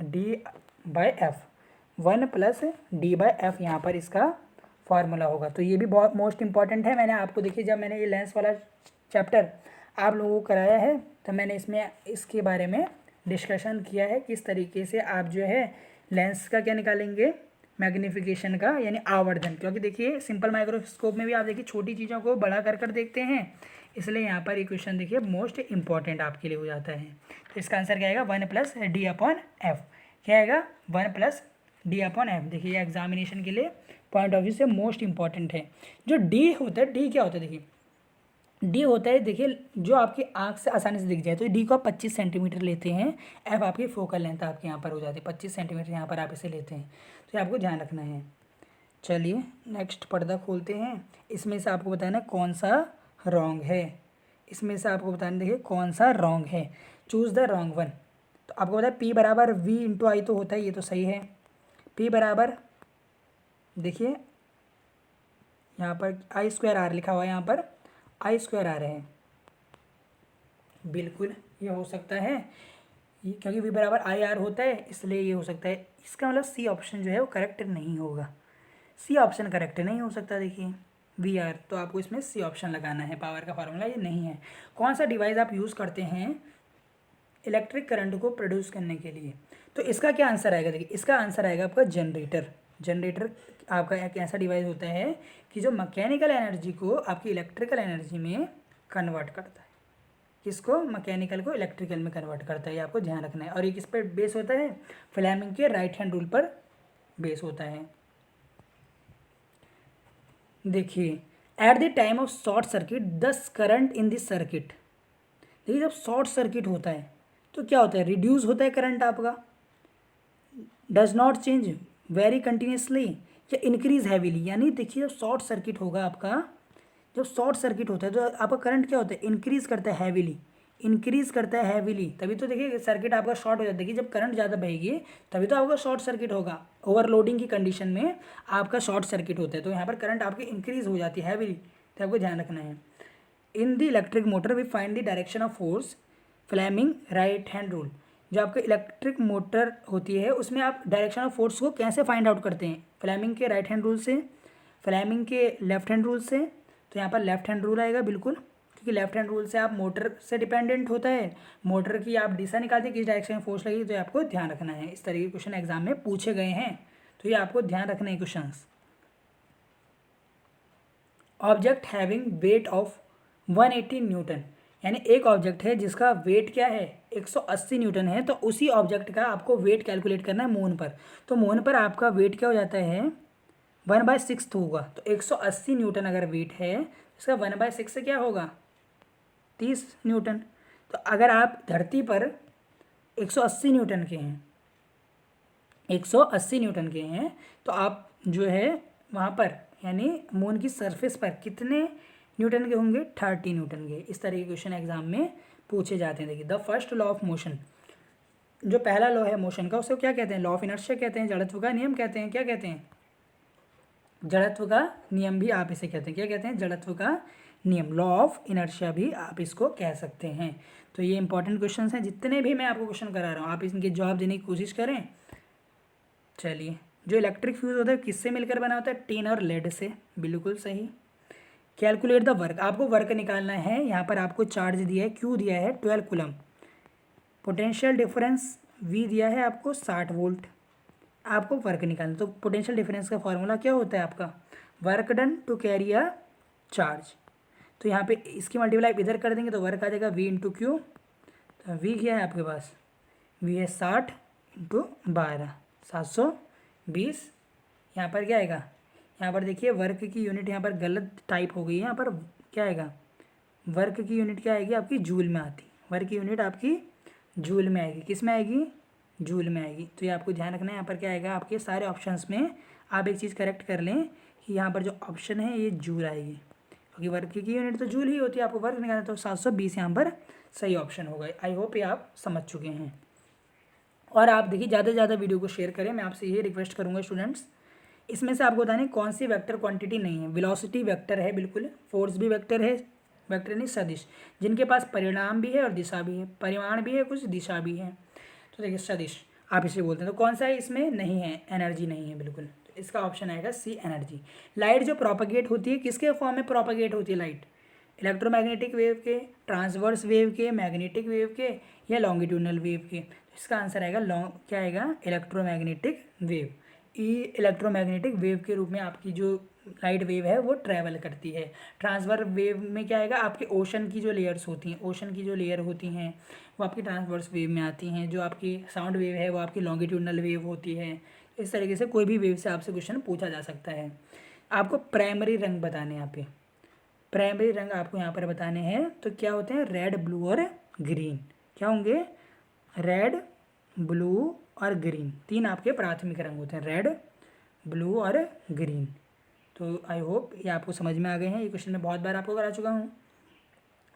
A: 1+D/F, 1+D/F यहाँ पर इसका फार्मूला होगा। तो ये भी बहुत मोस्ट इंपॉर्टेंट है। मैंने आपको देखिए जब मैंने ये लेंस वाला चैप्टर आप लोगों को कराया है, तो मैंने इसमें इसके बारे में डिस्कशन किया है, किस तरीके से आप जो है लेंस का क्या निकालेंगे, मैग्नीफिकेशन का, यानी आवर्धन, क्योंकि देखिए सिंपल माइक्रोस्कोप में भी आप देखिए छोटी चीज़ों को बड़ा कर देखते हैं, इसलिए यहाँ पर ये क्वेश्चन देखिए मोस्ट इंपॉर्टेंट आपके लिए हो जाता है। तो इसका आंसर क्या आएगा, 1+D/F, क्या आएगा, 1+D/F। देखिए एग्जामिनेशन के लिए पॉइंट ऑफ व्यू से मोस्ट इंपॉर्टेंट है। जो डी होता है, डी क्या होता है, देखिए डी होता है, देखिए जो आपकी आंख से आसानी से दिख जाए, तो डी को आप 25 सेंटीमीटर लेते हैं, एफ आपकी फोकल लेंथ आपके यहाँ पर हो जाती है 25 सेंटीमीटर, यहाँ पर आप इसे लेते हैं, तो ये आपको ध्यान रखना है। चलिए नेक्स्ट पर्दा खोलते हैं, इसमें से आपको बताना कौन सा रॉन्ग है, इसमें से आपको बताना देखिए कौन सा रॉन्ग है, चूज़ द रॉन्ग वन। तो आपको पता है पी बराबर वी इंटू आई तो होता है, ये तो सही है। पी बराबर देखिए यहाँ पर I²R लिखा हुआ है, यहाँ पर I²R है, बिल्कुल ये हो सकता है, ये क्योंकि V बराबर IR होता है इसलिए ये हो सकता है। इसका मतलब सी ऑप्शन जो है वो करेक्ट नहीं होगा, सी ऑप्शन करेक्ट नहीं हो सकता। देखिए VR, तो आपको इसमें सी ऑप्शन लगाना है, पावर का फार्मूला ये नहीं है। कौन सा डिवाइस आप यूज़ करते हैं इलेक्ट्रिक करंट को प्रोड्यूस करने के लिए, तो इसका क्या आंसर आएगा, देखिए इसका आंसर आएगा आपका जनरेटर। जनरेटर आपका एक ऐसा डिवाइस होता है कि जो मैकेनिकल एनर्जी को आपकी इलेक्ट्रिकल एनर्जी में कन्वर्ट करता है, किसको, मैकेनिकल को इलेक्ट्रिकल में कन्वर्ट करता है, ये आपको ध्यान रखना है। और ये किस पर बेस होता है, फ्लेमिंग के राइट हैंड रूल पर बेस होता है। देखिए at the time of short circuit the current in this circuit, देखिए जब शॉर्ट सर्किट होता है तो क्या होता है, रिड्यूस होता है करंट आपका, does not change very continuously, या इंक्रीज हैवीली, यानी देखिए जब शॉर्ट सर्किट होगा आपका, जब शॉर्ट सर्किट होता है तो आपका करंट क्या होता है, इंक्रीज करता है हैवीली, इंक्रीज करता है हैवीली, तभी तो देखिए सर्किट आपका शॉर्ट हो जाता है। देखिए जब करंट ज़्यादा बहेगी तभी तो आपका शॉर्ट सर्किट होगा। ओवरलोडिंग की कंडीशन में आपका शॉर्ट सर्किट होता है, तो यहाँ पर करंट आपकी इंक्रीज हो जाती है हैवीली, तो आपको ध्यान रखना है। In the electric motor we find the direction of force Fleming right hand rule. जो आपका इलेक्ट्रिक मोटर होती है उसमें आप डायरेक्शन ऑफ फोर्स को कैसे फाइंड आउट करते हैं? फ्लेमिंग के राइट हैंड रूल से, फ्लेमिंग के लेफ्ट हैंड रूल से। तो यहाँ पर लेफ्ट हैंड रूल आएगा बिल्कुल, क्योंकि लेफ्ट हैंड रूल से आप मोटर से डिपेंडेंट होता है, मोटर की आप दिशा निकालते हैं किस डायरेक्शन में फोर्स लगेगी, तो ये आपको ध्यान रखना है। इस तरह के क्वेश्चन एग्जाम में पूछे गए हैं, तो ये आपको ध्यान रखना है question. Object having weight of 180 Newton, यानी एक ऑब्जेक्ट है जिसका वेट क्या है 180 न्यूटन है, तो उसी ऑब्जेक्ट का आपको वेट कैलकुलेट करना है मून पर। तो मून पर आपका वेट क्या हो जाता है 1/6 होगा। तो 180 न्यूटन अगर वेट है, इसका 1/6 से क्या होगा 30 न्यूटन। तो अगर आप धरती पर 180 न्यूटन के हैं, 180 न्यूटन के हैं, तो आप जो है वहाँ पर यानी मून की सरफेस पर कितने न्यूटन के होंगे 30 न्यूटन के। इस तरह के क्वेश्चन एग्जाम में पूछे जाते हैं। देखिए the first law of motion, जो पहला लॉ है मोशन का, उसको क्या कहते हैं? लॉ ऑफ इनर्शिया कहते हैं, जड़त्व का नियम कहते हैं। क्या कहते हैं? जड़त्व का नियम भी आप इसे कहते हैं। क्या कहते हैं? जड़त्व का नियम, लॉ ऑफ इनर्शिया भी आप इसको कह सकते हैं। तो ये इंपॉर्टेंट क्वेश्चन हैं, जितने भी मैं आपको क्वेश्चन करा रहा हूँ आप इनके जवाब देने की कोशिश करें। चलिए, जो इलेक्ट्रिक फ्यूज होता है किससे मिलकर बना होता है? टिन और लेड से, बिल्कुल सही। कैलकुलेट द वर्क, आपको वर्क निकालना है। यहाँ पर आपको चार्ज दिया है, क्यू दिया है 12 कूलम, पोटेंशियल डिफरेंस वी दिया है आपको 60 वोल्ट, आपको वर्क निकालना। तो पोटेंशियल डिफरेंस का फॉर्मूला क्या होता है आपका? Work done to carry a charge. तो यहाँ पे इसकी मल्टीप्लाई इधर कर देंगे तो वर्क आ जाएगा वी इंटू क्यू। तो वी क्या है आपके पास? वी है 60 इंटू 12, 720। यहाँ पर क्या आएगा? यहाँ पर देखिए वर्क की यूनिट यहाँ पर गलत टाइप हो गई है। यहाँ पर क्या आएगा? वर्क की यूनिट क्या आएगी आपकी? जूल में आती। वर्क की यूनिट आपकी जूल में आएगी। किस में आएगी? जूल में आएगी। तो ये आपको ध्यान रखना है। यहाँ पर क्या आएगा आपके सारे ऑप्शंस में? आप एक चीज़ करेक्ट कर लें कि यहाँ पर जो ऑप्शन है ये जूल आएगी, क्योंकि वर्क की यूनिट तो जूल ही होती है। आपको वर्क निकालना तो 720 यहाँ पर सही ऑप्शन होगा। आई होप ये आप समझ चुके हैं। और आप देखिए ज़्यादा से ज़्यादा वीडियो को शेयर करें, मैं आपसे ये रिक्वेस्ट करूँगा स्टूडेंट्स। इसमें से आपको बताने कौन सी वेक्टर क्वांटिटी नहीं है। वेलोसिटी वेक्टर है बिल्कुल, फोर्स भी वेक्टर है, वेक्टर नहीं सदिश, जिनके पास परिणाम भी है और दिशा भी है, परिमाण भी है कुछ, दिशा भी है। तो देखिए सदिश आप इसे बोलते हैं। तो कौन सा है इसमें? नहीं है, एनर्जी नहीं है बिल्कुल। तो इसका ऑप्शन आएगा सी, एनर्जी। लाइट जो प्रोपागेट होती है किसके फॉर्म में प्रोपागेट होती है लाइट? इलेक्ट्रोमैग्नेटिक वेव के, ट्रांसवर्स वेव के, मैग्नेटिक वेव के, या लॉन्गिट्यूडनल वेव के? तो इसका आंसर आएगा क्या आएगा? Electromagnetic wave. इलेक्ट्रोमैग्नेटिक वेव के रूप में आपकी जो लाइट वेव है वो ट्रैवल करती है। ट्रांसवर्स वेव में क्या आएगा? आपके ओशन की जो लेयर्स होती हैं, ओशन की जो लेयर होती हैं वो आपकी ट्रांसवर्स वेव में आती हैं। जो आपकी साउंड वेव है वो आपकी लॉन्गिट्यूडनल वेव होती है। इस तरीके से कोई भी वेव से आपसे क्वेश्चन पूछा जा सकता है। आपको प्राइमरी रंग बताने हैं यहाँ पे, प्राइमरी रंग आपको यहाँ पर बताने हैं। तो क्या होते हैं? रेड, ब्लू और ग्रीन। क्या होंगे? रेड, ब्लू और ग्रीन, तीन आपके प्राथमिक रंग होते हैं, रेड, ब्लू और ग्रीन। तो आई होप ये आपको समझ में आ गए हैं। ये क्वेश्चन मैं बहुत बार आपको करा चुका हूँ।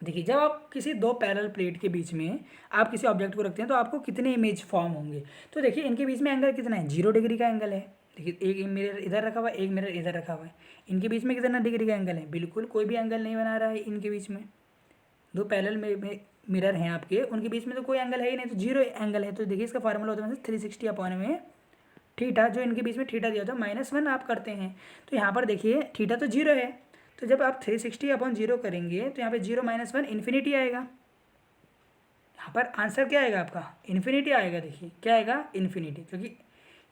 A: देखिए जब आप किसी दो पैरेलल प्लेट के बीच में आप किसी ऑब्जेक्ट को रखते हैं तो आपको कितने इमेज फॉर्म होंगे? तो देखिए इनके बीच में एंगल कितना है? 0 डिग्री का एंगल है। देखिए एक मिरर इधर रखा हुआ है, एक मिरर इधर रखा हुआ है, इनके बीच में कितना डिग्री का एंगल है? बिल्कुल कोई भी एंगल नहीं बना रहा है इनके बीच में। दो पैरेलल में मिरर हैं आपके, उनके बीच में तो कोई एंगल है ही नहीं, तो 0 एंगल है। तो देखिए इसका फार्मूला होता है 360 अपॉन में थीटा, जो इनके बीच में थीटा दिया होता है -1 आप करते हैं। तो यहाँ पर देखिए थीटा तो 0 है, तो जब आप 360 अपॉन 0 करेंगे तो यहाँ पे 0 - 1 इन्फिनिटी आएगा। यहाँ पर आंसर क्या आएगा आपका? इन्फिनिटी आएगा। देखिए क्या आएगा? इन्फिनिटी, क्योंकि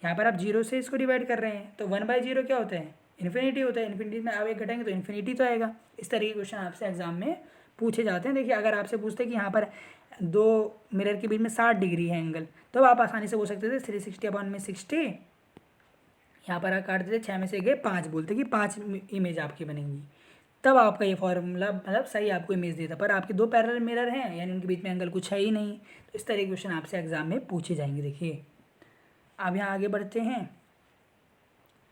A: यहाँ पर आप 0 से इसको डिवाइड कर रहे हैं, तो 1/0 क्या होता है? इन्फिनिटी होता है। इन्फिनिटी में आप एक घटाएंगे तो इन्फिनिटी तो आएगा। इस तरह के क्वेश्चन आपसे एग्जाम में पूछे जाते हैं। देखिए अगर आपसे पूछते हैं कि यहाँ पर दो मिरर के बीच में 60 डिग्री है एंगल, तो आप आसानी से बोल सकते थे 360 अपॉन में 60, यहाँ पर आप काट देते 6 में से गए 5, बोलते कि 5 इमेज आपकी बनेंगी, तब आपका ये फॉर्मूला मतलब सही आपको इमेज देता। पर आपके दो पैरेलल मिरर हैं, यानी उनके बीच में एंगल कुछ है ही नहीं। तो इस तरह के क्वेश्चन आपसे एग्जाम में पूछे जाएंगे। देखिए अब यहाँ आगे बढ़ते हैं।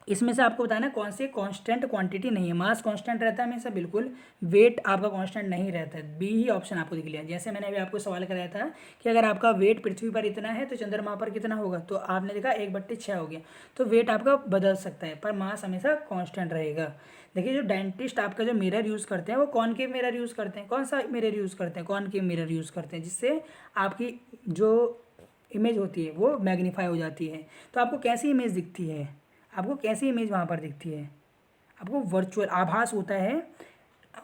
A: इसमें से आपको बताना कौन सी कांस्टेंट क्वांटिटी नहीं है। मास कांस्टेंट रहता है हमेशा, बिल्कुल वेट आपका कांस्टेंट नहीं रहता है। बी ही ऑप्शन आपको दिख लिया। जैसे मैंने अभी आपको सवाल कराया था कि अगर आपका वेट पृथ्वी पर इतना है तो चंद्रमा पर कितना होगा, तो आपने देखा 1/6 हो गया। तो वेट आपका बदल सकता है पर मास हमेशा कांस्टेंट रहेगा। देखिए जो डेंटिस्ट आपका जो मिरर यूज़ करते हैं वो कॉनकेव मिरर यूज़ करते हैं। कौन सा मिरर यूज़ करते हैं? कॉनकेव मिरर यूज़ करते हैं, जिससे आपकी जो इमेज होती है वो मैग्नीफाई हो जाती है। तो आपको कैसी इमेज दिखती है? आपको कैसी इमेज वहाँ पर दिखती है? आपको वर्चुअल आभास होता है,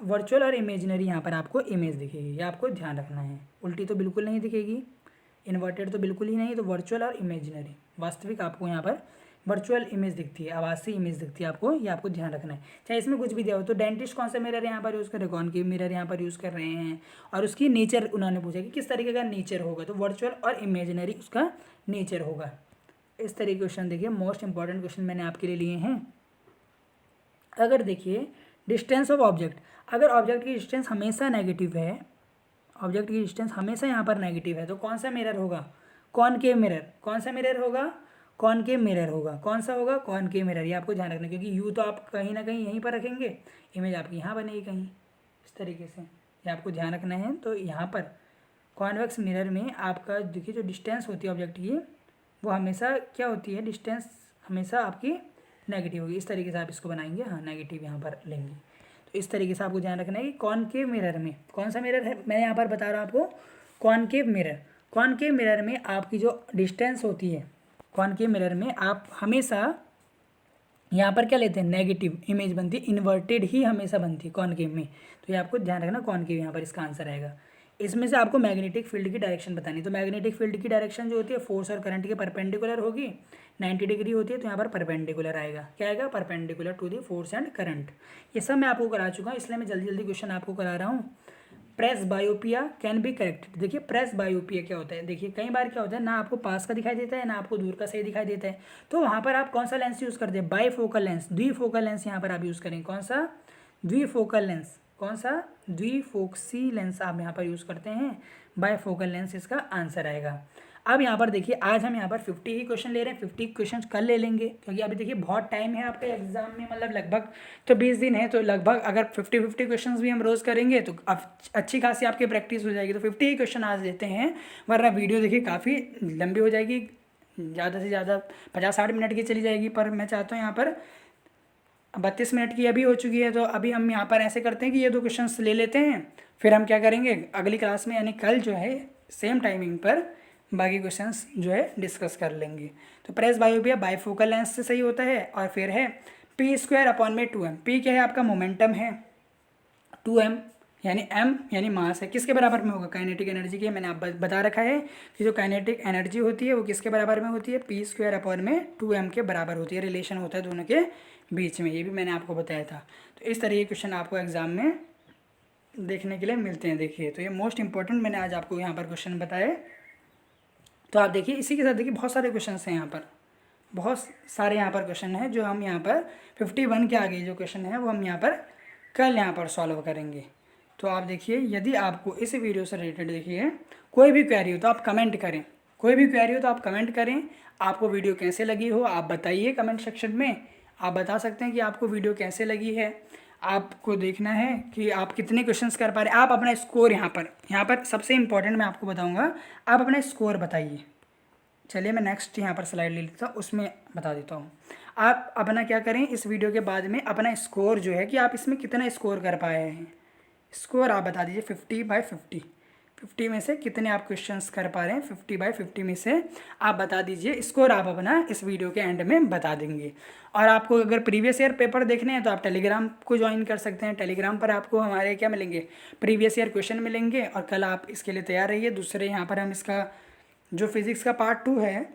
A: वर्चुअल और इमेजिनरी यहाँ पर आपको इमेज दिखेगी। ये आपको ध्यान रखना है। उल्टी तो बिल्कुल नहीं दिखेगी, इन्वर्टेड तो बिल्कुल ही नहीं। तो वर्चुअल और इमेजिनरी, वास्तविक आपको यहाँ पर वर्चुअल इमेज दिखती है, आभासी इमेज दिखती है आपको। ये आपको ध्यान रखना है, चाहे इसमें कुछ भी दिया हो। तो डेंटिस्ट कौन सा मिरर यहाँ पर यूज़ कर रहे हैं? कॉनकेव मिरर यहाँ पर यूज़ कर रहे हैं। और उसकी नेचर उन्होंने पूछा कि किस तरीके का नेचर होगा, तो वर्चुअल और इमेजिनरी उसका नेचर होगा। इस तरीके के क्वेश्चन देखिए, मोस्ट इंपॉर्टेंट क्वेश्चन मैंने आपके लिए लिए हैं। अगर देखिए डिस्टेंस ऑफ ऑब्जेक्ट, अगर ऑब्जेक्ट की डिस्टेंस हमेशा नेगेटिव है, ऑब्जेक्ट की डिस्टेंस हमेशा यहाँ पर नेगेटिव है, तो कौन सा मिरर होगा? Concave mirror. कौन सा मिरर होगा? कॉनकेव मिरर होगा। कौन सा होगा? Concave mirror. ये आपको ध्यान रखना, क्योंकि यू तो आप कहीं ना कहीं यहीं पर रखेंगे, इमेज आपकी यहाँ बनेगी कहीं इस तरीके से। ये आपको ध्यान रखना है। तो यहाँ पर कॉन्वेक्स मिरर में आपका देखिए जो डिस्टेंस होती है ऑब्जेक्ट की, वो हमेशा क्या होती है? डिस्टेंस हमेशा आपकी नेगेटिव होगी। इस तरीके से आप इसको बनाएंगे, हाँ नेगेटिव यहाँ पर लेंगे। तो इस तरीके से आपको ध्यान रखना है कि कॉनकेव मिरर में कौन सा मिरर है, मैं यहाँ पर बता रहा हूँ आपको, कॉनकेव मिरर। कॉनकेव मिरर में आपकी जो डिस्टेंस होती है, कॉनकेव मिरर में आप हमेशा यहाँ पर क्या लेते हैं? नेगेटिव इमेज बनती है, इन्वर्टेड ही हमेशा बनती है कॉनकेव में। तो ये आपको ध्यान रखना, कॉनकेव यहाँ पर इसका आंसर आएगा। इसमें से आपको मैग्नेटिक फील्ड की डायरेक्शन बतानी। तो मैग्नेटिक फील्ड की डायरेक्शन जो होती है फोर्स और करंट के परपेंडिकुलर होगी, 90 डिग्री होती है, तो यहाँ पर परपेंडिकुलर आएगा। क्या आएगा? Perpendicular to the force and current. ये सब मैं आपको करा चुका हूँ, इसलिए मैं जल्दी जल्दी क्वेश्चन आपको करा रहा हूँ। Presbyopia can be corrected. देखिए प्रेस बायोपिया क्या होता है? देखिए कई बार क्या होता है, ना आपको पास का दिखाई देता है ना आपको दूर का सही दिखाई देता है। तो वहाँ पर आप कौन सा लेंस यूज़ करते हैं? बाईफोकल लेंस, द्विफोकल लेंस यहाँ पर आप यूज़ करेंगे। कौन सा? द्विफोकल लेंस। कौन सा? द्विफोक्सी लेंस आप यहाँ पर यूज़ करते हैं। बाईफोकल लेंस इसका आंसर आएगा। अब यहाँ पर देखिए आज हम यहाँ पर 50 ही क्वेश्चन ले रहे हैं, 50 क्वेश्चन कल ले लेंगे, क्योंकि अभी देखिए बहुत टाइम है आपके एग्जाम में, मतलब लगभग तो 20 दिन है। तो लगभग अगर 50 क्वेश्चन भी हम रोज़ करेंगे तो अच्छी खासी आपकी प्रैक्टिस हो जाएगी। तो 50 ही क्वेश्चन आज देते हैं, वरना वीडियो देखिए काफ़ी लंबी हो जाएगी, ज़्यादा से ज़्यादा 50-60 मिनट की चली जाएगी। पर मैं चाहता हूँ यहाँ पर 32 मिनट की अभी हो चुकी है। तो अभी हम यहाँ पर ऐसे करते हैं कि ये 2 क्वेश्चंस ले लेते हैं, फिर हम क्या करेंगे अगली क्लास में, यानी कल जो है सेम टाइमिंग पर बाकी क्वेश्चंस जो है डिस्कस कर लेंगे। तो प्रेस बायोपिया बाईफोकल लेंस से सही होता है। और फिर है p²/2m। p क्या है? आपका मोमेंटम है। 2m यानी m यानी मास है। किसके बराबर में होगा? काइनेटिक एनर्जी की। मैंने आप बता रखा है कि जो काइनेटिक एनर्जी होती है वो किसके बराबर में होती है? p²/2m के बराबर होती है। रिलेशन होता है दोनों के बीच में, ये भी मैंने आपको बताया था। तो इस तरह के क्वेश्चन आपको एग्जाम में देखने के लिए मिलते हैं। देखिए तो ये मोस्ट इंपॉर्टेंट मैंने आज आपको यहाँ पर क्वेश्चन बताए। तो आप देखिए इसी के साथ देखिए बहुत सारे क्वेश्चन हैं यहाँ पर, बहुत सारे यहाँ पर क्वेश्चन हैं जो हम यहाँ पर 51 के आगे जो क्वेश्चन है वो हम यहाँ पर कल यहाँ पर सॉल्व करेंगे। तो आप देखिए यदि आपको इस वीडियो से रिलेटेड देखिए कोई भी क्वेरी हो तो आप कमेंट करें, कोई भी क्वेरी हो तो आप कमेंट करें। आपको वीडियो कैसे लगी हो आप बताइए कमेंट सेक्शन में। आप बता सकते हैं कि आपको वीडियो कैसे लगी है। आपको देखना है कि आप कितने क्वेश्चंस कर पा रहे हैं। आप अपना स्कोर यहाँ पर सबसे इंपॉर्टेंट मैं आपको बताऊंगा, आप अपना स्कोर बताइए। चलिए मैं नेक्स्ट यहाँ पर स्लाइड ले लेता हूँ, उसमें बता देता हूँ। आप अपना क्या करें, इस वीडियो के बाद में अपना स्कोर जो है कि आप इसमें कितना स्कोर कर पाए हैं, स्कोर आप बता दीजिए 50/50। 50 में से कितने आप क्वेश्चंस कर पा रहे हैं, 50/50 में से आप बता दीजिए। स्कोर आप अपना इस वीडियो के एंड में बता देंगे। और आपको अगर प्रीवियस ईयर पेपर देखने हैं तो आप टेलीग्राम को ज्वाइन कर सकते हैं। टेलीग्राम पर आपको हमारे क्या मिलेंगे? प्रीवियस ईयर क्वेश्चन मिलेंगे। और कल आप इसके लिए तैयार रहिए। दूसरे यहाँ पर हम इसका जो फिजिक्स का पार्ट 2 है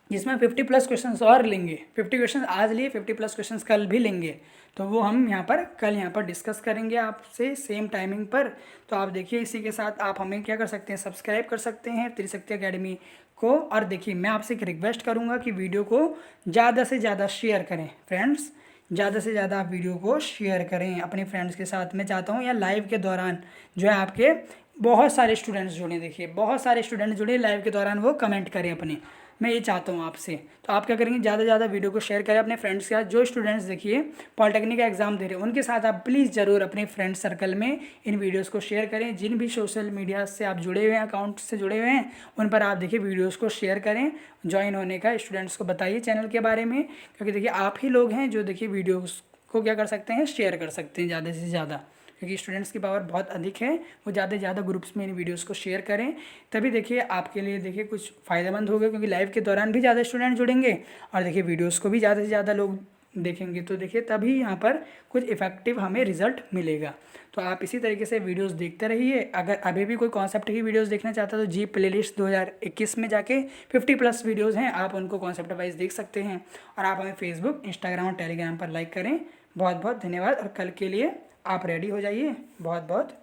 A: जिसमें 50+ क्वेश्चंस और लेंगे, 50 क्वेश्चन आज लिए, 50+ क्वेश्चंस कल भी लेंगे। तो वो हम यहाँ पर कल यहाँ पर डिस्कस करेंगे आपसे सेम टाइमिंग पर। तो आप देखिए इसी के साथ आप हमें क्या कर सकते हैं, सब्सक्राइब कर सकते हैं त्रिशक्ति अकेडमी को। और देखिए मैं आपसे एक रिक्वेस्ट करूँगा कि वीडियो को ज़्यादा से ज़्यादा शेयर करें फ्रेंड्स, ज़्यादा से ज़्यादा आप वीडियो को शेयर करें अपने फ्रेंड्स के साथ। मैं चाहता हूँ या लाइव के दौरान जो है आपके बहुत सारे स्टूडेंट्स जुड़े, देखिए बहुत सारे स्टूडेंट्स जुड़े लाइव के दौरान, वो कमेंट करें अपने। मैं ये चाहता हूँ आपसे। तो आप क्या करेंगे, ज़्यादा से ज़्यादा वीडियो को शेयर करें अपने फ्रेंड्स के साथ। जो स्टूडेंट्स देखिए पॉलिटेक्निक का एग्जाम दे रहे हैं उनके साथ आप प्लीज़ ज़रूर अपने फ्रेंड सर्कल में इन वीडियोज़ को शेयर करें। जिन भी सोशल मीडिया से आप जुड़े हुए हैं, अकाउंट से जुड़े हुए हैं, उन पर आप देखिए वीडियोज़ को शेयर करें। ज्वाइन होने का स्टूडेंट्स को बताइए चैनल के बारे में, क्योंकि देखिए आप ही लोग हैं जो देखिए वीडियोज़ को क्या कर सकते हैं, शेयर कर सकते हैं ज़्यादा से ज़्यादा, क्योंकि स्टूडेंट्स की पावर बहुत अधिक है। वो ज़्यादा से ज़्यादा ग्रुप्स में इन वीडियोस को शेयर करें, तभी देखिए आपके लिए देखिए कुछ फ़ायदेमंद होगा, क्योंकि लाइव के दौरान भी ज़्यादा स्टूडेंट जुड़ेंगे और देखिए वीडियोस को भी ज़्यादा से ज़्यादा लोग देखेंगे, तो देखिए तभी यहाँ पर कुछ इफेक्टिव हमें रिजल्ट मिलेगा। तो आप इसी तरीके से वीडियोस देखते रहिए। अगर अभी भी कोई कॉन्सेप्ट की वीडियोस देखना चाहता है तो जी प्लेलिस्ट 2021 में जाके 50+ वीडियोस हैं, आप उनको कॉन्सेप्ट वाइज देख सकते हैं। और आप हमें फेसबुक, इंस्टाग्राम और टेलीग्राम पर लाइक करें। बहुत बहुत धन्यवाद, और कल के लिए आप रेडी हो जाइए। बहुत बहुत